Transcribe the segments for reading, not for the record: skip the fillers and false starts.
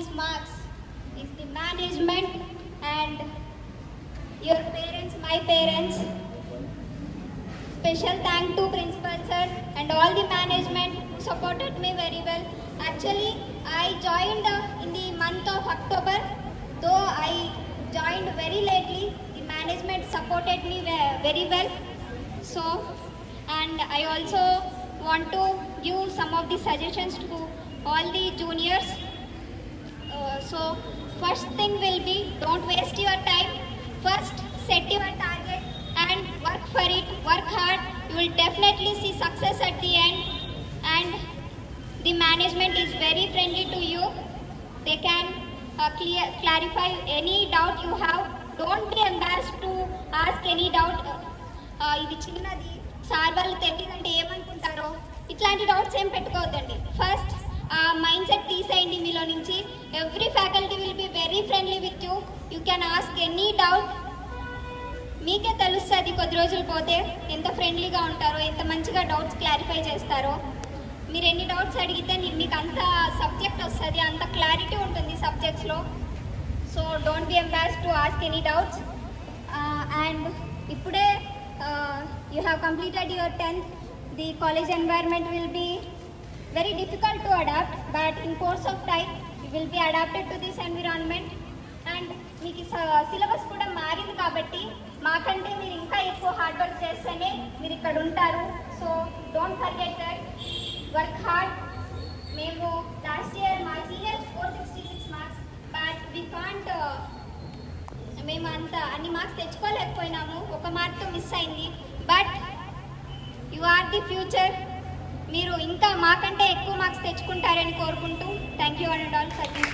these marks is the management and your parents, my parents. Special thank to principal sir and all the management who supported me very well. Actually, I joined in the month of October. Though I joined very lately, the management supported me very well. So, and I also want to give some of the suggestions to all the juniors. So, first thing will be don't waste your time. First, set your target and work for it. Work hard. You will definitely see success at the end. And the management is very friendly to you. They can clarify any doubt you have. Don't be embarrassed to ask any doubt. ఇది చిన్నది sir వాళ్ళు తెలియదంటే ఏమనుకుంటారో ఇట్లాంటి doubts ఏం పెట్టుకోవద్దండి. First mind set తీసేయండి మీలో నుంచి. Every faculty will be very friendly with you. You can ask any doubt. మీకే తెలుస్తుంది కొద్ది రోజులు పోతే ఎంత ఫ్రెండ్లీగా ఉంటారో, ఎంత మంచిగా డౌట్స్ క్లారిఫై చేస్తారో. మీరు ఎన్ని డౌట్స్ అడిగితే మీకు అంత సబ్జెక్ట్ వస్తుంది, అంత క్లారిటీ ఉంటుంది సబ్జెక్ట్స్లో. So don't be embarrassed to ask any doubts. And ఇప్పుడే you have completed your 10th. The college environment will be very difficult to adapt, but in course of time you will be adapted to this environment. And మీకు syllabus కూడా మారింది కాబట్టి మాకంటే మీరు ఇంకా ఎక్కువ hard work చేస్తేనే మీరు ఇక్కడ ఉంటారు. So don't forget that. Work hard. మేము లాస్ట్ ఇయర్ మా seniors 466 marks, but we can't, మేము అన్ని మార్క్స్ తెచ్చుకోలేకపోయినాము. ఒక మార్క్తో మిస్ అయింది. But you are the future. మీరు ఇంకా మాకంటే ఎక్కువ మార్క్స్ తెచ్చుకుంటారని కోరుకుంటూ thank you and all for this.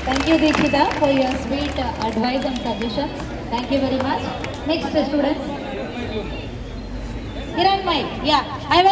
Thank you, Deekshita, for your sweet advice and suggestions. Thank you very much. Next students. Hiranmai. Yeah, I will.